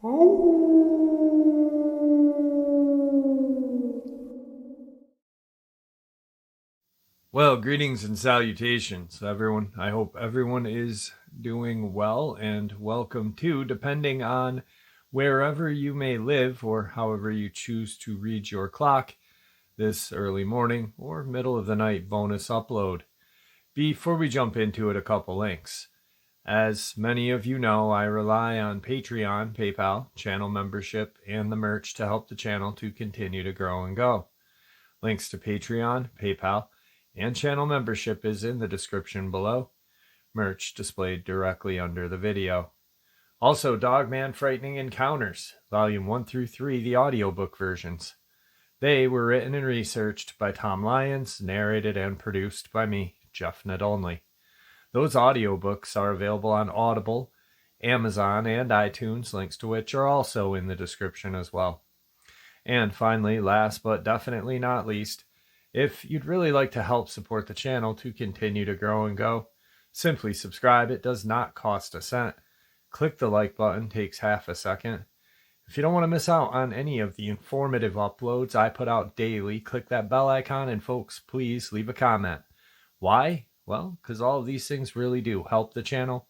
Well, greetings and salutations, everyone. I hope everyone is doing well, and welcome to, depending on wherever you may live or however you choose to read your clock, this early morning or middle of the night bonus upload. Before we jump into it, a couple links. As many of you know, I rely on Patreon, PayPal, channel membership, and the merch to help the channel to continue to grow and go. Links to Patreon, PayPal, and channel membership is in the description below. Merch displayed directly under the video. Also, Dogman Frightening Encounters, Volume 1 through 3, the audiobook versions. They were written and researched by Tom Lyons, narrated and produced by me, Jeff Nadolny. Those audiobooks are available on Audible, Amazon, and iTunes, links to which are also in the description as well. And finally, last but definitely not least, if you'd really like to help support the channel to continue to grow and go, simply subscribe. It does not cost a cent. Click the like button, takes half a second. If you don't want to miss out on any of the informative uploads I put out daily, click that bell icon, and folks, please leave a comment. Why? Well, because all of these things really do help the channel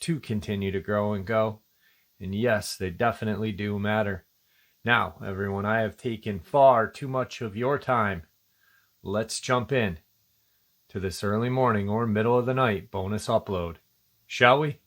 to continue to grow and go. And yes, they definitely do matter. Now, everyone, I have taken far too much of your time. Let's jump in to this early morning or middle of the night bonus upload, shall we?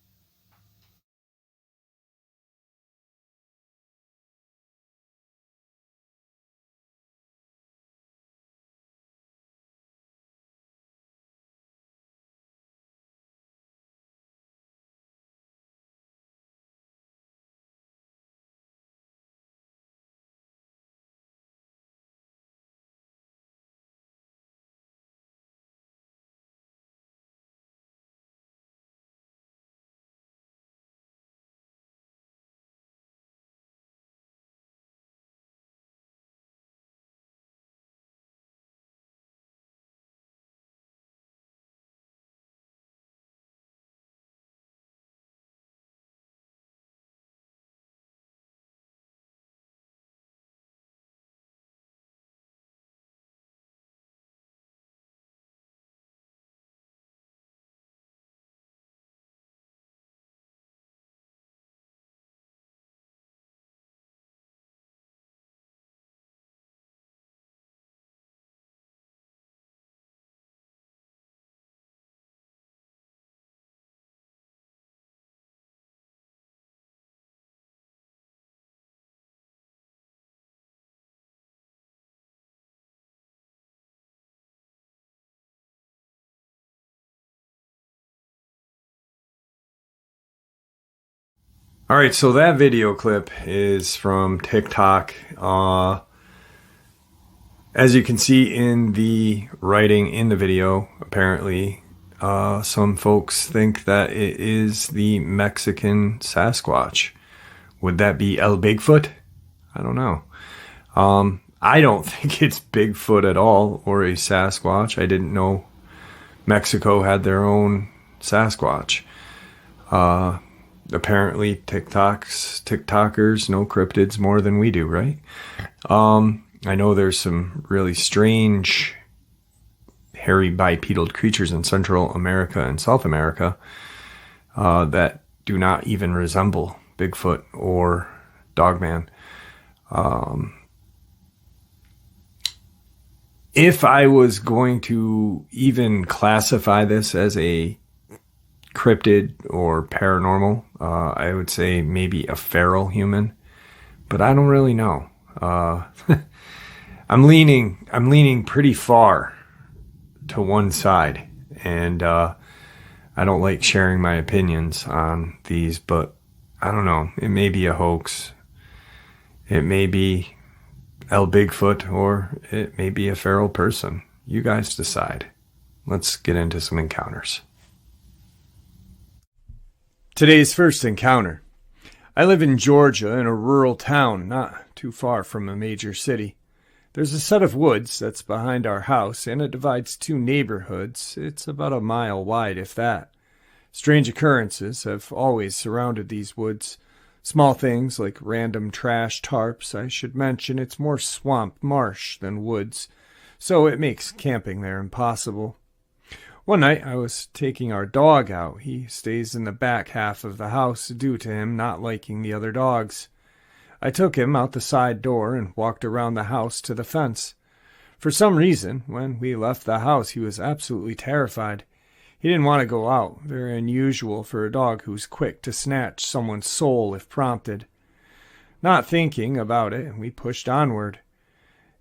All right, so that video clip is from TikTok. As you can see in the writing in the video, apparently some folks think that it is the Mexican Sasquatch. Would that be El Bigfoot? I don't know. I don't think it's Bigfoot at all or a Sasquatch. I didn't know Mexico had their own Sasquatch. Apparently TikTokers know cryptids more than we do, right? I know there's some really strange hairy bipedal creatures in Central America and South America that do not even resemble Bigfoot or Dogman. If I was going to even classify this as a cryptid or paranormal, I would say maybe a feral human, but I don't really know. I'm leaning pretty far to one side, and I don't like sharing my opinions on these, but I don't know. It may be a hoax. It may be El Bigfoot, or it may be a feral person. You guys decide. Let's get into some encounters. Today's first encounter. I live in Georgia in a rural town not too far from a major city. There's a set of woods that's behind our house, and it divides two neighborhoods. It's about a mile wide, if that. Strange occurrences have always surrounded these woods. Small things like random trash tarps. I should mention it's more swamp marsh than woods, so it makes camping there impossible. One night I was taking our dog out. He stays in the back half of the house due to him not liking the other dogs. I took him out the side door and walked around the house to the fence. For some reason, when we left the house, he was absolutely terrified. He didn't want to go out, very unusual for a dog who's quick to snatch someone's soul if prompted. Not thinking about it, we pushed onward.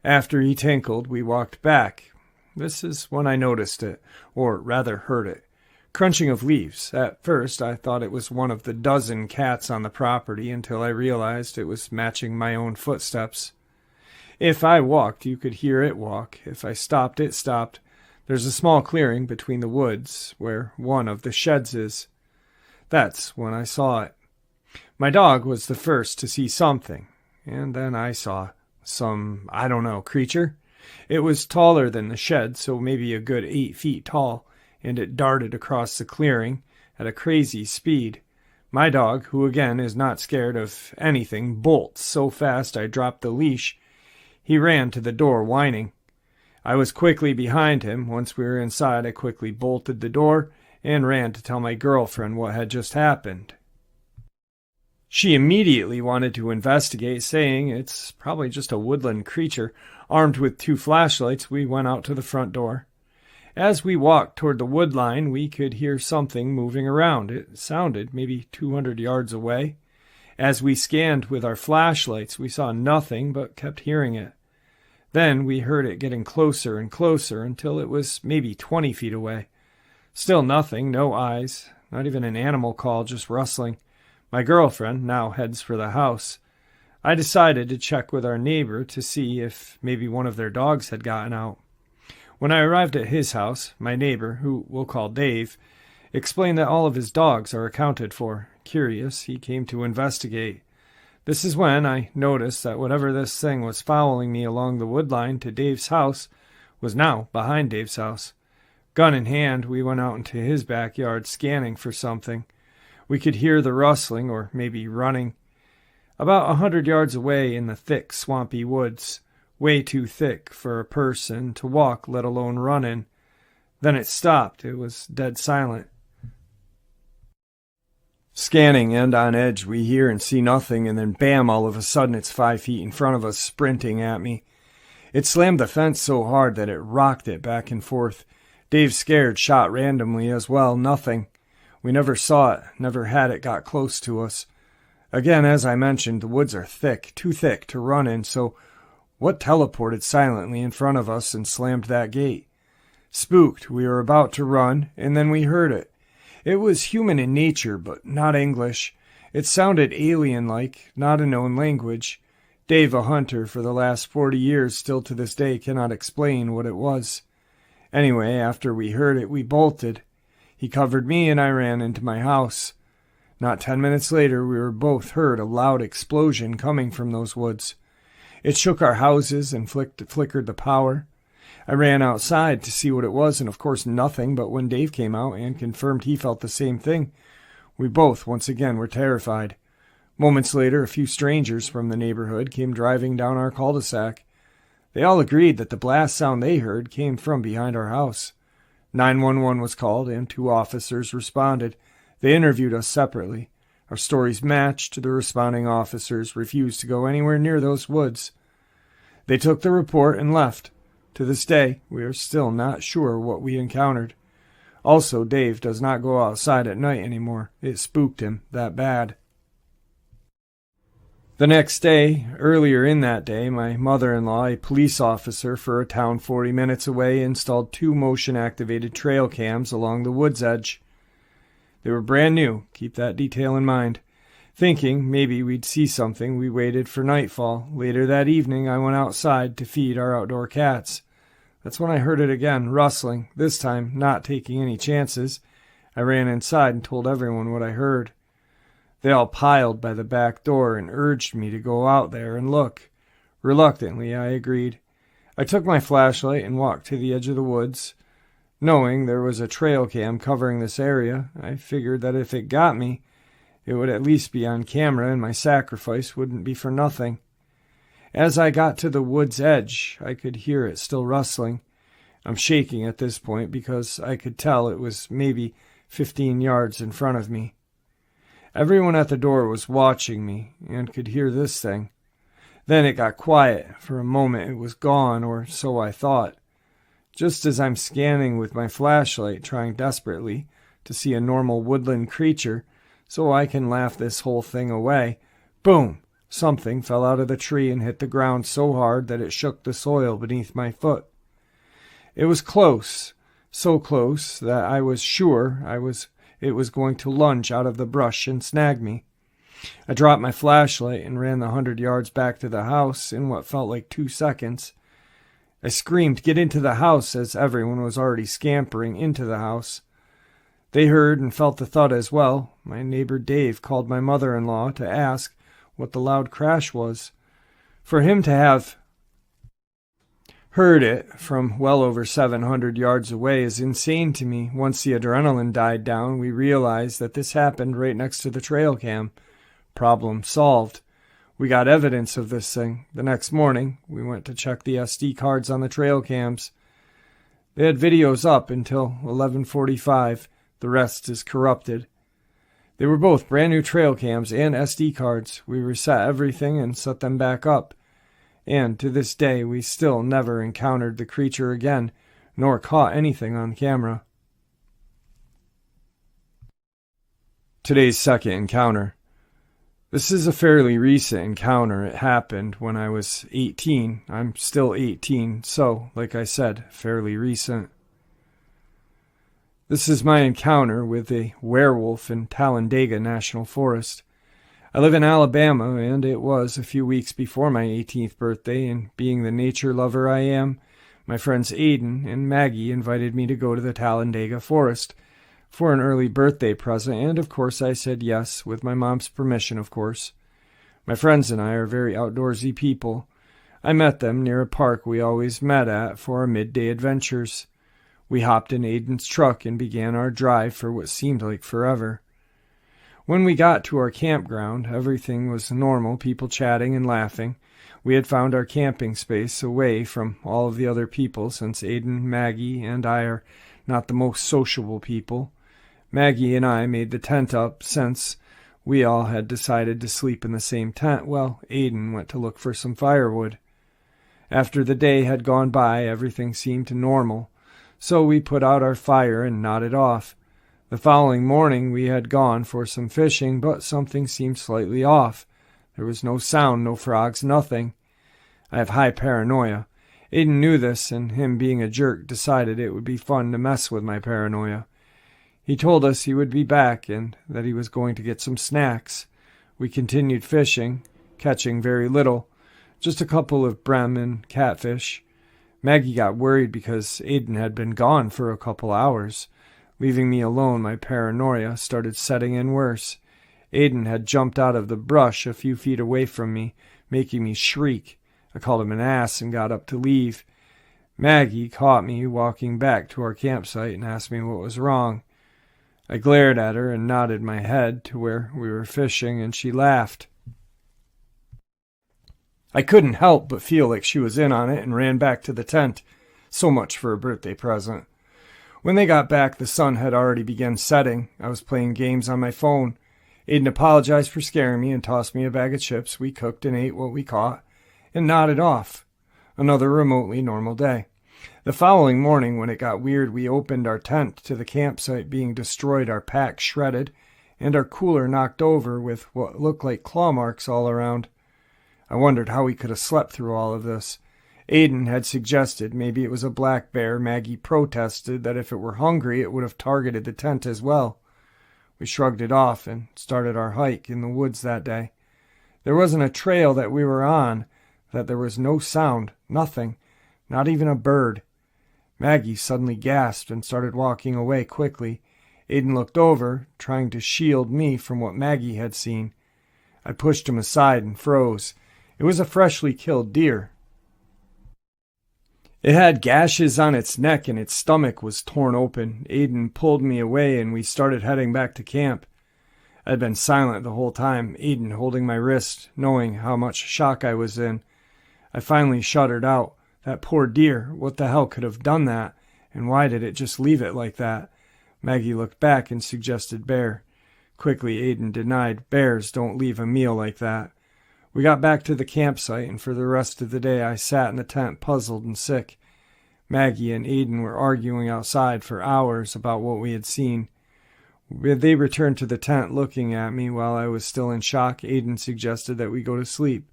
After he tinkled, we walked back. This is when I noticed it, or rather heard it. Crunching of leaves. At first, I thought it was one of the dozen cats on the property until I realized it was matching my own footsteps. If I walked, you could hear it walk. If I stopped, it stopped. There's a small clearing between the woods where one of the sheds is. That's when I saw it. My dog was the first to see something, and then I saw some, creature. It was taller than the shed, so maybe a good 8 feet tall, and it darted across the clearing at a crazy speed. My dog, who again is not scared of anything, bolts so fast I dropped the leash. He ran to the door, whining. I was quickly behind him. Once we were inside, I quickly bolted the door and ran to tell my girlfriend what had just happened. She immediately wanted to investigate, saying it's probably just a woodland creature. Armed with 2 flashlights, we went out to the front door. As we walked toward the wood line, we could hear something moving around. It sounded maybe 200 yards away. As we scanned with our flashlights, we saw nothing but kept hearing it. Then we heard it getting closer and closer until it was maybe 20 feet away. Still nothing, no eyes, not even an animal call, just rustling. My girlfriend now heads for the house. I decided to check with our neighbor to see if maybe one of their dogs had gotten out. When I arrived at his house, my neighbor, who we'll call Dave, explained that all of his dogs are accounted for. Curious, he came to investigate. This is when I noticed that whatever this thing was following me along the wood line to Dave's house was now behind Dave's house. Gun in hand, we went out into his backyard scanning for something. We could hear the rustling, or maybe running. About 100 yards away in the thick, swampy woods, way too thick for a person to walk, let alone run in. Then it stopped. It was dead silent. Scanning and on edge, we hear and see nothing, and then bam, all of a sudden it's 5 feet in front of us, sprinting at me. It slammed the fence so hard that it rocked it back and forth. Dave, scared, shot randomly as well. Nothing. We never saw it, never had it got close to us. Again, as I mentioned, the woods are thick, too thick to run in, so what teleported silently in front of us and slammed that gate? Spooked, we were about to run, and then we heard it. It was human in nature, but not English. It sounded alien-like, not a known language. Dave, a hunter for the last 40 years, still to this day cannot explain what it was. Anyway, after we heard it, we bolted. He covered me and I ran into my house. Not 10 minutes later, we were both heard a loud explosion coming from those woods. It shook our houses and flickered the power. I ran outside to see what it was, and of course nothing, but when Dave came out and confirmed he felt the same thing, we both once again were terrified. Moments later, a few strangers from the neighborhood came driving down our cul-de-sac. They all agreed that the blast sound they heard came from behind our house. 911 was called, and 2 officers responded. They interviewed us separately. Our stories matched. The responding officers refused to go anywhere near those woods. They took the report and left. To this day, we are still not sure what we encountered. Also, Dave does not go outside at night anymore. It spooked him that bad. The next day, earlier in that day, my mother-in-law, a police officer for a town 40 minutes away, installed 2 motion-activated trail cams along the wood's edge. They were brand new, keep that detail in mind. Thinking maybe we'd see something, we waited for nightfall. Later that evening, I went outside to feed our outdoor cats. That's when I heard it again, rustling, this time not taking any chances. I ran inside and told everyone what I heard. They all piled by the back door and urged me to go out there and look. Reluctantly, I agreed. I took my flashlight and walked to the edge of the woods. Knowing there was a trail cam covering this area, I figured that if it got me, It would at least be on camera, and my sacrifice wouldn't be for nothing. As I got to the wood's edge, I could hear it still rustling. I'm shaking at this point because I could tell it was maybe 15 yards in front of me. Everyone at the door was watching me and could hear this thing. Then it got quiet. For a moment it was gone, or so I thought. Just as I'm scanning with my flashlight, trying desperately to see a normal woodland creature so I can laugh this whole thing away, boom! Something fell out of the tree and hit the ground so hard that it shook the soil beneath my foot. It was close, so close that I was sure it was going to lunge out of the brush and snag me. I dropped my flashlight and ran the 100 yards back to the house in what felt like 2 seconds. I screamed, "Get into the house," as everyone was already scampering into the house. They heard and felt the thud as well. My neighbor Dave called my mother-in-law to ask what the loud crash was. For him to have heard it from well over 700 yards away is insane to me. Once the adrenaline died down, we realized that this happened right next to the trail cam. Problem solved. We got evidence of this thing. The next morning, we went to check the SD cards on the trail cams. They had videos up until 11:45. The rest is corrupted. They were both brand new trail cams and SD cards. We reset everything and set them back up. And to this day, we still never encountered the creature again, nor caught anything on camera. Today's second encounter. This is a fairly recent encounter. It happened when I was 18. I'm still 18, so, like I said, fairly recent. This is my encounter with a werewolf in Talladega National Forest. I live in Alabama, and it was a few weeks before my 18th birthday, and being the nature lover I am, my friends Aiden and Maggie invited me to go to the Talladega Forest for an early birthday present, and of course I said yes, with my mom's permission, of course. My friends and I are very outdoorsy people. I met them near a park we always met at for our midday adventures. We hopped in Aiden's truck and began our drive for what seemed like forever. When we got to our campground, everything was normal, people chatting and laughing. We had found our camping space away from all of the other people, since Aiden, Maggie, and I are not the most sociable people. Maggie and I made the tent up since we all had decided to sleep in the same tent. Well, Aiden went to look for some firewood. After the day had gone by, everything seemed normal, so we put out our fire and nodded off. The following morning we had gone for some fishing, but something seemed slightly off. There was no sound, no frogs, nothing. I have high paranoia. Aiden knew this, and him being a jerk decided it would be fun to mess with my paranoia. He told us he would be back and that he was going to get some snacks. We continued fishing, catching very little, just a couple of brim and catfish. Maggie got worried because Aiden had been gone for a couple hours. Leaving me alone, my paranoia started setting in worse. Aiden had jumped out of the brush a few feet away from me, making me shriek. I called him an ass and got up to leave. Maggie caught me walking back to our campsite and asked me what was wrong. I glared at her and nodded my head to where we were fishing, and she laughed. I couldn't help but feel like she was in on it and ran back to the tent. So much for a birthday present. When they got back, the sun had already begun setting. I was playing games on my phone. Aiden apologized for scaring me and tossed me a bag of chips. We cooked and ate what we caught and nodded off. Another remotely normal day. The following morning, when it got weird, we opened our tent to the campsite being destroyed, our pack shredded, and our cooler knocked over with what looked like claw marks all around. I wondered how we could have slept through all of this. Aiden had suggested maybe it was a black bear. Maggie protested that if it were hungry, it would have targeted the tent as well. We shrugged it off and started our hike in the woods that day. There wasn't a trail that we were on that there was no sound, nothing, not even a bird. Maggie suddenly gasped and started walking away quickly. Aiden looked over, trying to shield me from what Maggie had seen. I pushed him aside and froze. It was a freshly killed deer. It had gashes on its neck and its stomach was torn open. Aiden pulled me away and we started heading back to camp. I'd been silent the whole time, Aiden holding my wrist, knowing how much shock I was in. I finally shuddered out. That poor deer, what the hell could have done that? And why did it just leave it like that? Maggie looked back and suggested bear. Quickly, Aiden denied. Bears don't leave a meal like that. We got back to the campsite, and for the rest of the day I sat in the tent puzzled and sick. Maggie and Aiden were arguing outside for hours about what we had seen. They returned to the tent looking at me while I was still in shock. Aiden suggested that we go to sleep.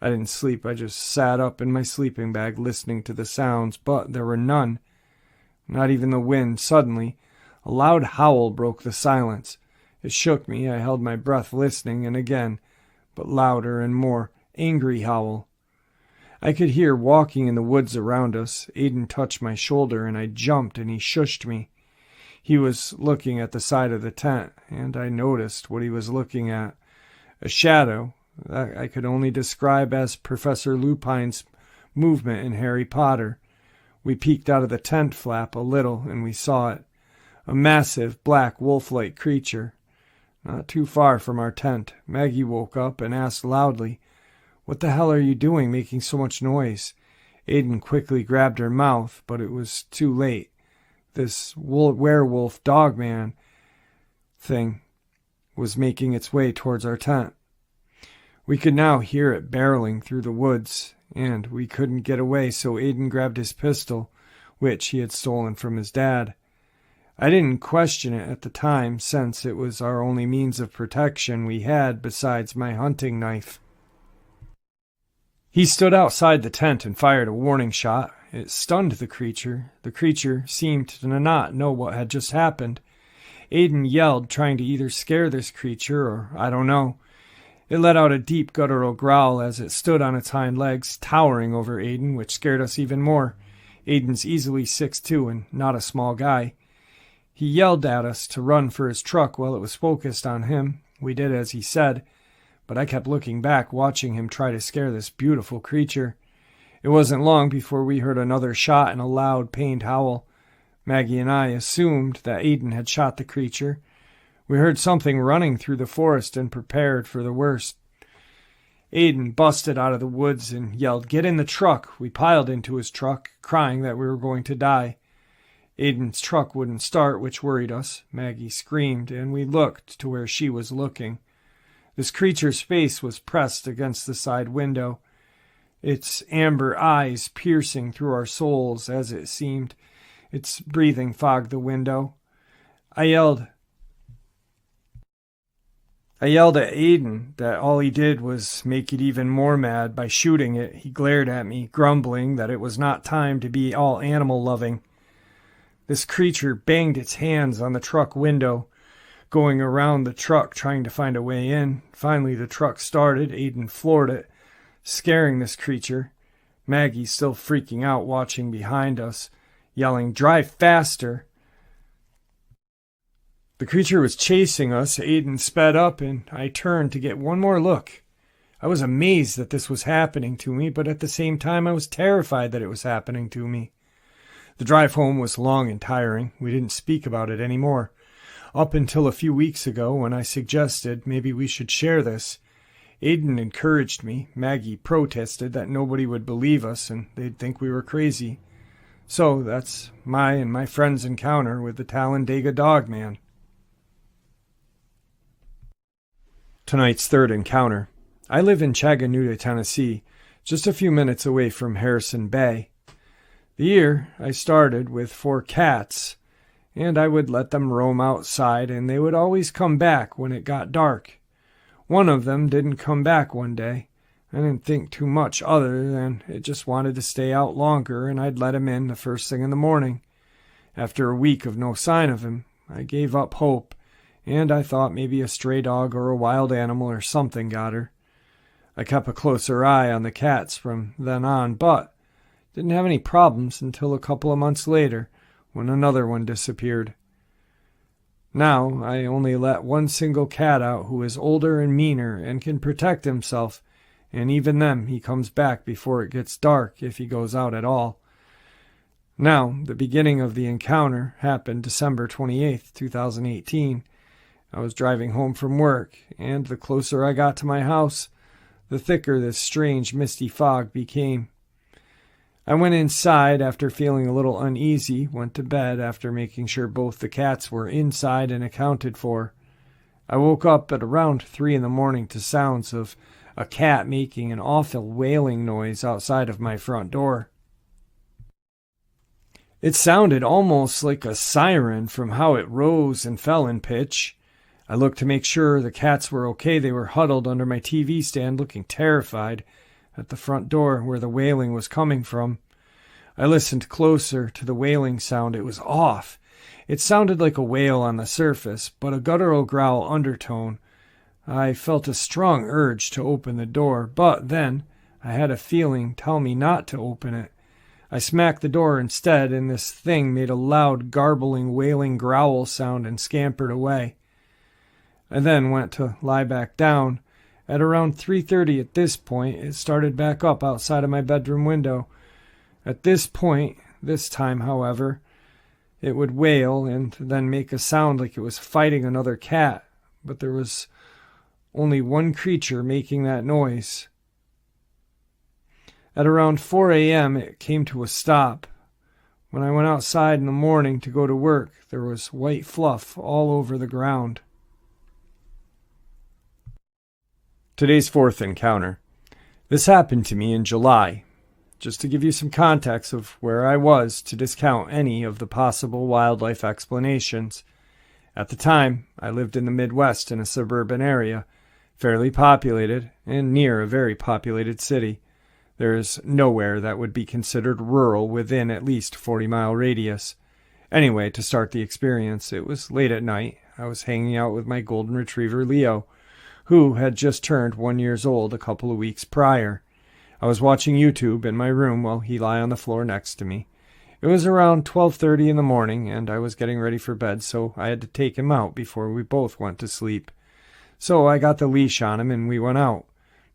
I didn't sleep. I just sat up in my sleeping bag listening to the sounds, but there were none. Not even the wind. Suddenly, a loud howl broke the silence. It shook me. I held my breath listening, and again, but louder and more, angry howl. I could hear walking in the woods around us. Aiden touched my shoulder, and I jumped, and he shushed me. He was looking at the side of the tent, and I noticed what he was looking at. A shadow that I could only describe as Professor Lupine's movement in Harry Potter. We peeked out of the tent flap a little, and we saw it. A massive, black, wolf-like creature. Not too far from our tent. Maggie woke up and asked loudly, "What the hell are you doing, making so much noise?" Aiden quickly grabbed her mouth, but it was too late. This werewolf Dogman thing was making its way towards our tent. We could now hear it barreling through the woods, and we couldn't get away, so Aiden grabbed his pistol, which he had stolen from his dad. I didn't question it at the time, since it was our only means of protection we had besides my hunting knife. He stood outside the tent and fired a warning shot. It stunned the creature. The creature seemed to not know what had just happened. Aiden yelled, trying to either scare this creature or I don't know. It let out a deep guttural growl as it stood on its hind legs, towering over Aiden, which scared us even more. Aiden's easily 6'2" and not a small guy. He yelled at us to run for his truck while it was focused on him. We did as he said, but I kept looking back, watching him try to scare this beautiful creature. It wasn't long before we heard another shot and a loud, pained howl. Maggie and I assumed that Aiden had shot the creature. We heard something running through the forest and prepared for the worst. Aiden busted out of the woods and yelled, "Get in the truck!" We piled into his truck, crying that we were going to die. Aiden's truck wouldn't start, which worried us. Maggie screamed, and we looked to where she was looking. This creature's face was pressed against the side window, its amber eyes piercing through our souls, as it seemed. Its breathing fogged the window. I yelled at Aiden that all he did was make it even more mad by shooting it. He glared at me, grumbling that it was not time to be all animal-loving. This creature banged its hands on the truck window, going around the truck trying to find a way in. Finally, the truck started. Aiden floored it, scaring this creature. Maggie, still freaking out, watching behind us, yelling, "Drive faster!" The creature was chasing us. Aiden sped up, and I turned to get one more look. I was amazed that this was happening to me, but at the same time I was terrified that it was happening to me. The drive home was long and tiring. We didn't speak about it anymore. Up until a few weeks ago, when I suggested maybe we should share this, Aiden encouraged me. Maggie protested that nobody would believe us and they'd think we were crazy. So that's my and my friend's encounter with the Talladega Dogman. Tonight's third encounter. I live in Chattanooga, Tennessee, just a few minutes away from Harrison Bay. The year I started with 4 cats, and I would let them roam outside, and they would always come back when it got dark. One of them didn't come back one day. I didn't think too much other than it just wanted to stay out longer, and I'd let him in the first thing in the morning. After a week of no sign of him, I gave up hope, and I thought maybe a stray dog or a wild animal or something got her. I kept a closer eye on the cats from then on, but didn't have any problems until a couple of months later, when another one disappeared. Now I only let one single cat out who is older and meaner and can protect himself, and even then he comes back before it gets dark if he goes out at all. Now, the beginning of the encounter happened December 28th, 2018. I was driving home from work, and the closer I got to my house, the thicker this strange misty fog became. I went inside after feeling a little uneasy, went to bed after making sure both the cats were inside and accounted for. I woke up at around 3 a.m. to sounds of a cat making an awful wailing noise outside of my front door. It sounded almost like a siren from how it rose and fell in pitch. I looked to make sure the cats were okay. They were huddled under my TV stand, looking terrified at the front door where the wailing was coming from. I listened closer to the wailing sound. It was off. It sounded like a wail on the surface, but a guttural growl undertone. I felt a strong urge to open the door, but then I had a feeling tell me not to open it. I smacked the door instead, and this thing made a loud, garbling, wailing growl sound and scampered away. I then went to lie back down. At around 3:30 at this point, it started back up outside of my bedroom window. At this point, this time, however, it would wail and then make a sound like it was fighting another cat, but there was only one creature making that noise. At around 4 a.m., it came to a stop. When I went outside in the morning to go to work, there was white fluff all over the ground. Today's fourth encounter. This happened to me in July. Just to give you some context of where I was to discount any of the possible wildlife explanations. At the time, I lived in the Midwest in a suburban area, fairly populated and near a very populated city. There is nowhere that would be considered rural within at least 40-mile radius. Anyway, to start the experience, it was late at night. I was hanging out with my golden retriever Leo, who had just turned 1 year old a couple of weeks prior. I was watching YouTube in my room while he lay on the floor next to me. It was around 12:30 in the morning, and I was getting ready for bed, so I had to take him out before we both went to sleep. So I got the leash on him and we went out.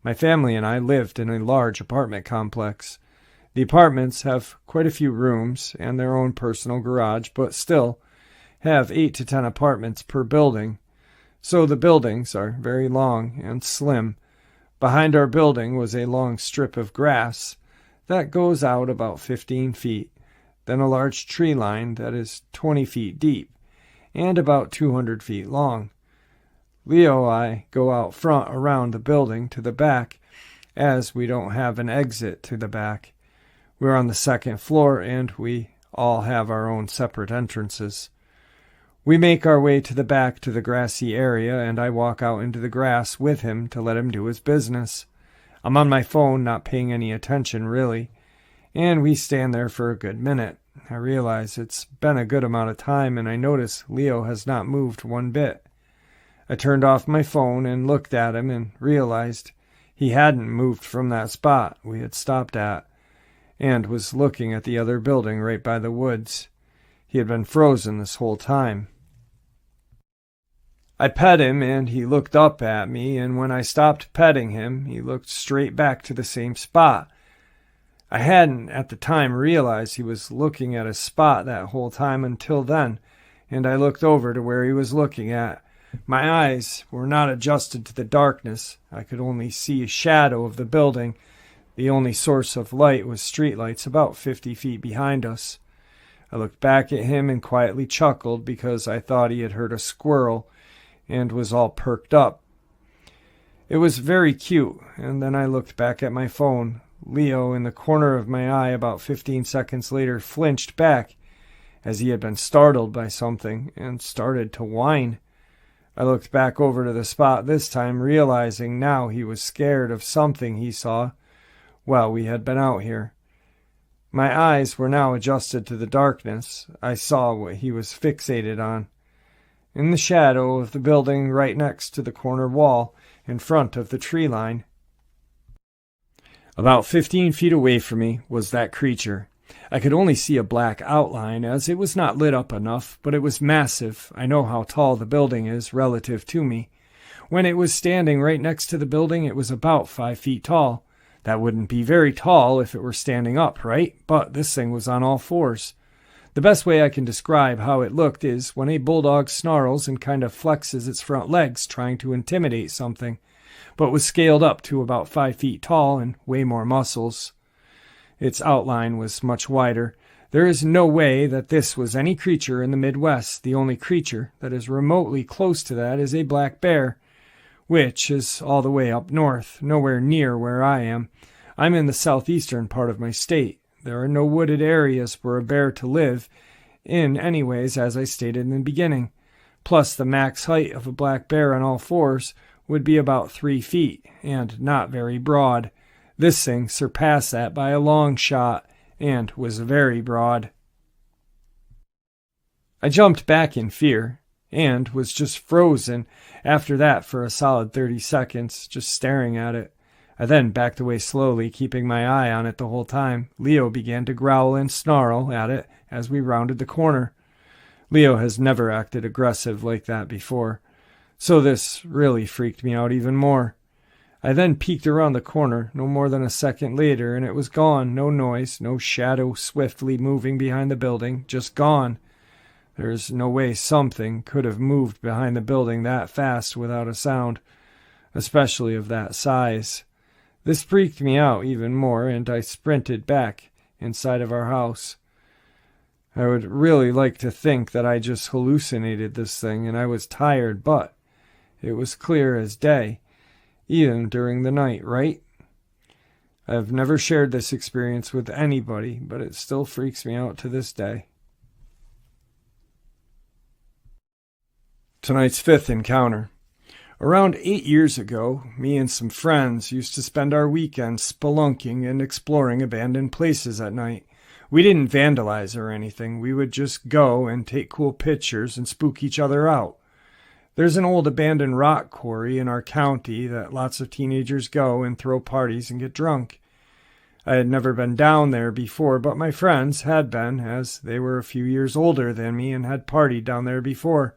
My family and I lived in a large apartment complex. The apartments have quite a few rooms and their own personal garage, but still have 8 to 10 apartments per building. So the buildings are very long and slim. Behind our building was a long strip of grass that goes out about 15 feet, then a large tree line that is 20 feet deep and about 200 feet long. Leo and I go out front around the building to the back, as we don't have an exit to the back. We're on the second floor, and we all have our own separate entrances. We make our way to the back to the grassy area, and I walk out into the grass with him to let him do his business. I'm on my phone, not paying any attention, really, and we stand there for a good minute. I realize it's been a good amount of time, and I notice Leo has not moved one bit. I turned off my phone and looked at him and realized he hadn't moved from that spot we had stopped at and was looking at the other building right by the woods. He had been frozen this whole time. I pet him and he looked up at me, and when I stopped petting him, he looked straight back to the same spot. I hadn't at the time realized he was looking at a spot that whole time until then, and I looked over to where he was looking at. My eyes were not adjusted to the darkness. I could only see a shadow of the building. The only source of light was streetlights about 50 feet behind us. I looked back at him and quietly chuckled because I thought he had heard a squirrel and was all perked up. It was very cute, and then I looked back at my phone. Leo, in the corner of my eye about 15 seconds later, flinched back as he had been startled by something and started to whine. I looked back over to the spot this time, realizing now he was scared of something he saw while we had been out here. My eyes were now adjusted to the darkness. I saw what he was fixated on. In the shadow of the building right next to the corner wall, in front of the tree line, about 15 feet away from me, was that creature. I could only see a black outline as it was not lit up enough, but it was massive. I know how tall the building is relative to me. When it was standing right next to the building, it was about 5 feet tall. That wouldn't be very tall if it were standing up, right? But this thing was on all fours. The best way I can describe how it looked is when a bulldog snarls and kind of flexes its front legs trying to intimidate something, but was scaled up to about 5 feet tall and way more muscles. Its outline was much wider. There is no way that this was any creature in the Midwest. The only creature that is remotely close to that is a black bear, which is all the way up north, nowhere near where I am. I'm in the southeastern part of my state. There are no wooded areas for a bear to live in anyways, as I stated in the beginning. Plus, the max height of a black bear on all fours would be about 3 feet, and not very broad. This thing surpassed that by a long shot, and was very broad. I jumped back in fear, and was just frozen after that for a solid 30 seconds, just staring at it. I then backed away slowly, keeping my eye on it the whole time. Leo began to growl and snarl at it as we rounded the corner. Leo has never acted aggressive like that before, so this really freaked me out even more. I then peeked around the corner no more than a second later, and it was gone. No noise, no shadow swiftly moving behind the building, just gone. There's no way something could have moved behind the building that fast without a sound, especially of that size. This freaked me out even more, and I sprinted back inside of our house. I would really like to think that I just hallucinated this thing and I was tired, but it was clear as day, even during the night, right? I've never shared this experience with anybody, but it still freaks me out to this day. Tonight's fifth encounter. Around 8 years ago, me and some friends used to spend our weekends spelunking and exploring abandoned places at night. We didn't vandalize or anything. We would just go and take cool pictures and spook each other out. There's an old abandoned rock quarry in our county that lots of teenagers go and throw parties and get drunk. I had never been down there before, but my friends had been, as they were a few years older than me and had partied down there before.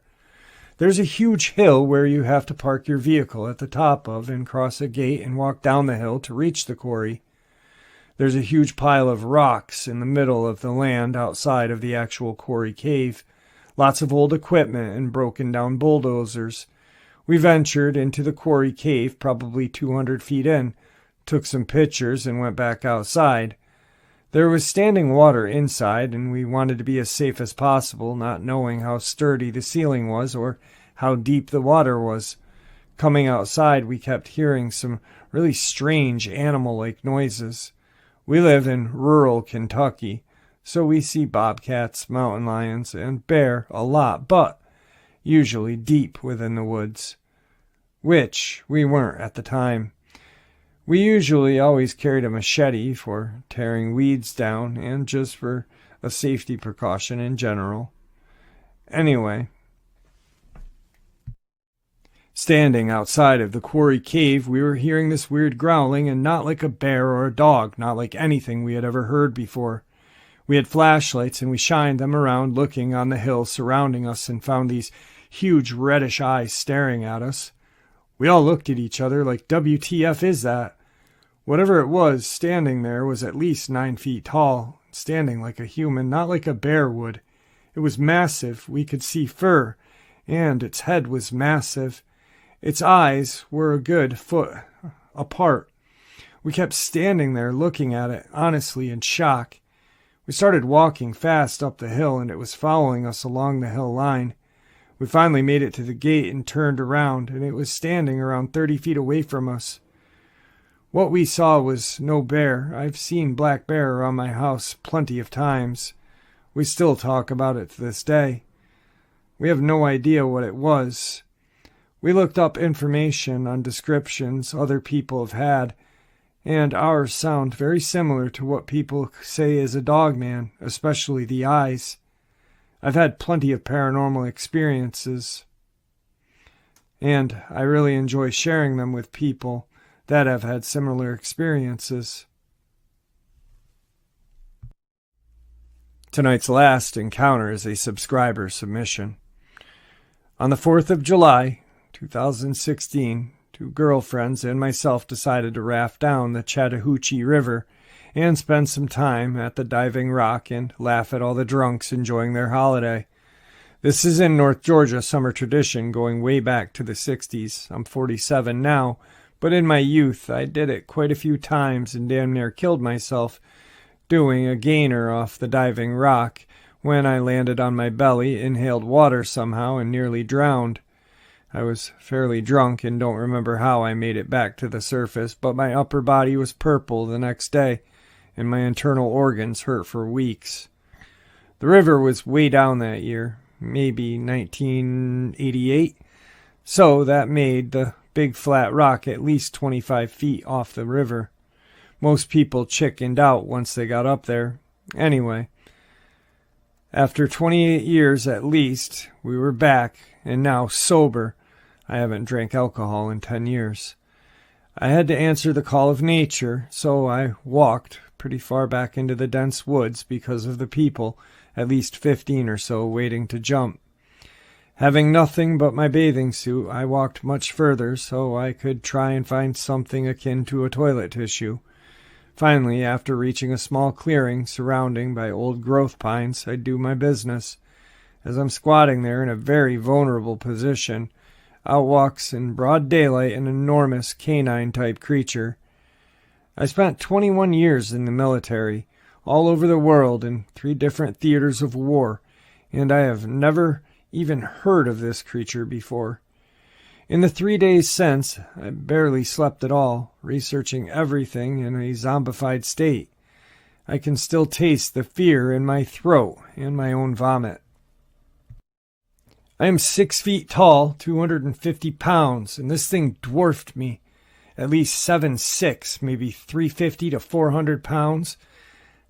There's a huge hill where you have to park your vehicle at the top of and cross a gate and walk down the hill to reach the quarry. There's a huge pile of rocks in the middle of the land outside of the actual quarry cave. Lots of old equipment and broken down bulldozers. We ventured into the quarry cave, probably 200 feet in, took some pictures and went back outside. There was standing water inside, and we wanted to be as safe as possible, not knowing how sturdy the ceiling was or how deep the water was. Coming outside, we kept hearing some really strange animal-like noises. We live in rural Kentucky, so we see bobcats, mountain lions, and bear a lot, but usually deep within the woods, which we weren't at the time. We usually always carried a machete for tearing weeds down and just for a safety precaution in general. Anyway, standing outside of the quarry cave, we were hearing this weird growling, and not like a bear or a dog, not like anything we had ever heard before. We had flashlights and we shined them around, looking on the hill surrounding us, and found these huge reddish eyes staring at us. We all looked at each other like, WTF is that? Whatever it was standing there was at least 9 feet tall, standing like a human, not like a bear would. It was massive. We could see fur, and its head was massive. Its eyes were a good foot apart. We kept standing there looking at it, honestly in shock. We started walking fast up the hill, and it was following us along the hill line. We finally made it to the gate and turned around, and it was standing around 30 feet away from us. What we saw was no bear. I've seen black bear around my house plenty of times. We still talk about it to this day. We have no idea what it was. We looked up information on descriptions other people have had, and ours sound very similar to what people say is a dogman, especially the eyes. I've had plenty of paranormal experiences, and I really enjoy sharing them with people that have had similar experiences. Tonight's last encounter is a subscriber submission. On the 4th of July, 2016, 2 girlfriends and myself decided to raft down the Chattahoochee River and spend some time at the diving rock and laugh at all the drunks enjoying their holiday. This is in North Georgia summer tradition going way back to the 60s. I'm 47 now, but in my youth I did it quite a few times and damn near killed myself doing a gainer off the diving rock when I landed on my belly, inhaled water somehow, and nearly drowned. I was fairly drunk and don't remember how I made it back to the surface, but my upper body was purple the next day, and my internal organs hurt for weeks. The river was way down that year, maybe 1988, so that made the big flat rock at least 25 feet off the river. Most people chickened out once they got up there. Anyway, after 28 years at least, we were back, and now sober. I haven't drank alcohol in 10 years. I had to answer the call of nature, so I walked pretty far back into the dense woods because of the people, at least 15 or so, waiting to jump. Having nothing but my bathing suit, I walked much further so I could try and find something akin to a toilet tissue. Finally, after reaching a small clearing surrounding by old growth pines, I do my business. As I'm squatting there in a very vulnerable position, out walks in broad daylight an enormous canine-type creature. I spent 21 years in the military, all over the world in 3 different theaters of war, and I have never even heard of this creature before. In the 3 days since, I barely slept at all, researching everything in a zombified state. I can still taste the fear in my throat and my own vomit. I am 6 feet tall, 250 pounds, and this thing dwarfed me. At least 7'6", maybe 350 to 400 pounds.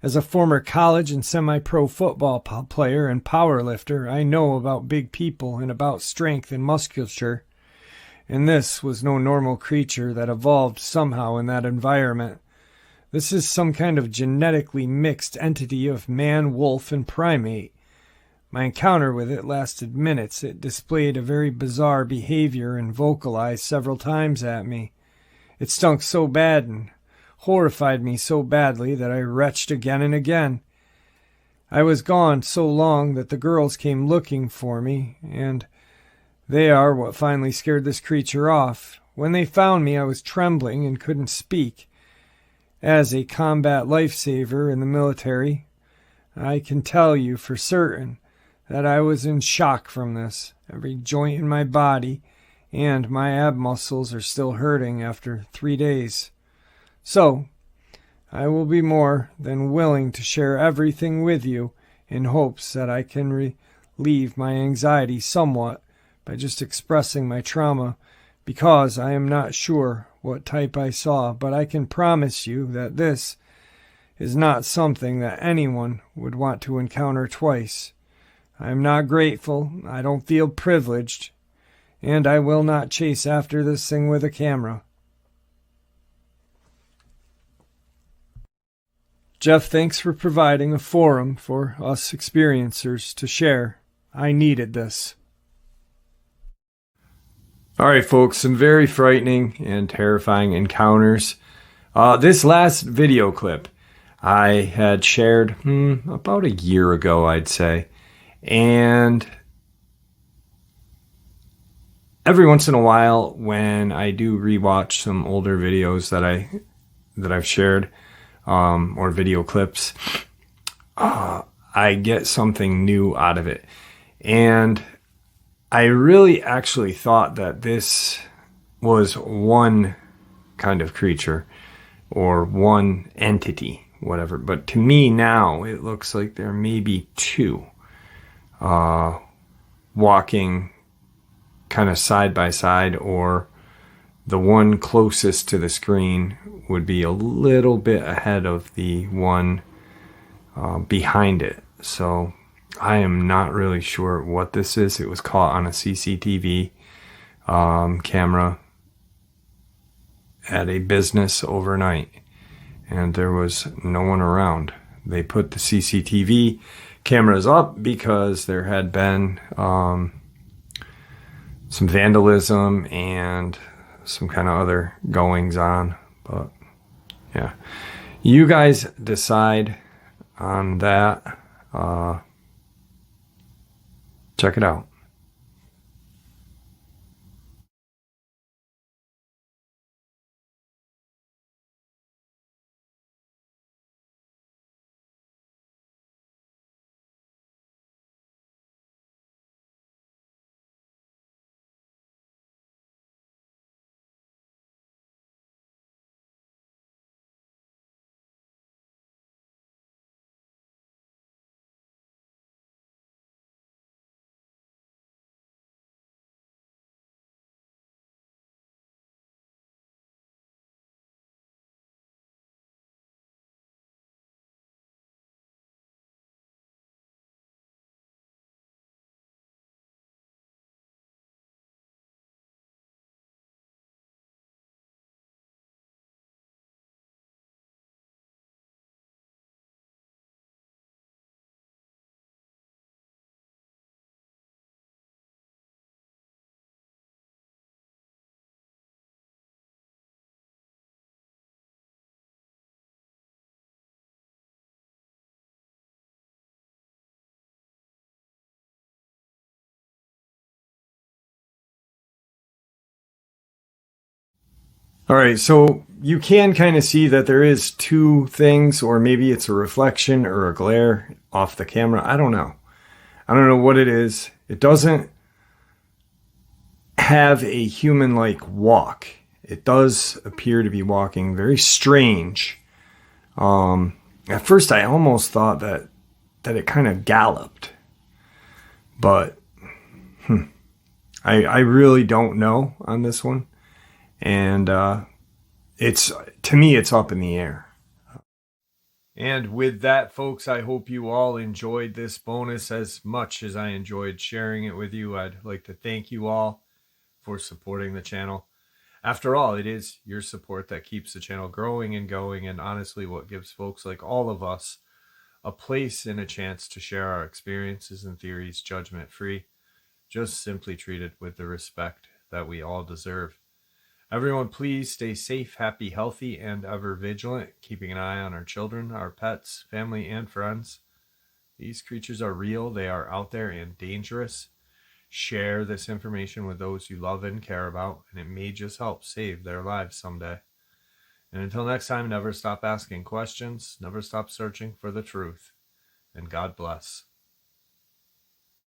As a former college and semi-pro football player and power lifter, I know about big people and about strength and musculature. And this was no normal creature that evolved somehow in that environment. This is some kind of genetically mixed entity of man, wolf, and primate. My encounter with it lasted minutes. It displayed a very bizarre behavior and vocalized several times at me. It stunk so bad and horrified me so badly that I retched again and again. I was gone so long that the girls came looking for me, and they are what finally scared this creature off. When they found me, I was trembling and couldn't speak. As a combat lifesaver in the military, I can tell you for certain that I was in shock from this. Every joint in my body and my ab muscles are still hurting after 3 days. So, I will be more than willing to share everything with you in hopes that I can relieve my anxiety somewhat by just expressing my trauma, because I am not sure what type I saw, but I can promise you that this is not something that anyone would want to encounter twice. I am not grateful, I don't feel privileged, and I will not chase after this thing with a camera. Jeff, thanks for providing a forum for us experiencers to share. I needed this. All right, folks, some very frightening and terrifying encounters. This last video clip I had shared about a year ago, I'd say. And every once in a while, when I do rewatch some older videos that I've shared, or video clips, I get something new out of it. And I really actually thought that this was one kind of creature or one entity, whatever. But to me now, it looks like there may be 2 walking kind of side by side, or the one closest to the screen would be a little bit ahead of the one behind it. So I am not really sure what this is. It was caught on a CCTV camera at a business overnight, and there was no one around. They put the CCTV cameras up because there had been some vandalism and some kind of other goings on. But yeah, You guys decide on that. Check it out. All right, so you can kind of see that there is two things, or maybe it's a reflection or a glare off the camera. I don't know. I don't know what it is. It doesn't have a human-like walk. It does appear to be walking very strange. At first, I almost thought that it kind of galloped, but I really don't know on this one, and it's, to me, it's up in the air. And with that, folks, I hope you all enjoyed this bonus as much as I enjoyed sharing it with you. I'd like to thank you all for supporting the channel. After all, it is your support that keeps the channel growing and going, and honestly what gives folks like all of us a place and a chance to share our experiences and theories judgment-free, just simply treated with the respect that we all deserve. Everyone, please stay safe, happy, healthy, and ever vigilant, keeping an eye on our children, our pets, family, and friends. These creatures are real, they are out there and dangerous. Share this information with those you love and care about, and it may just help save their lives someday. And until next time, never stop asking questions, never stop searching for the truth, and God bless.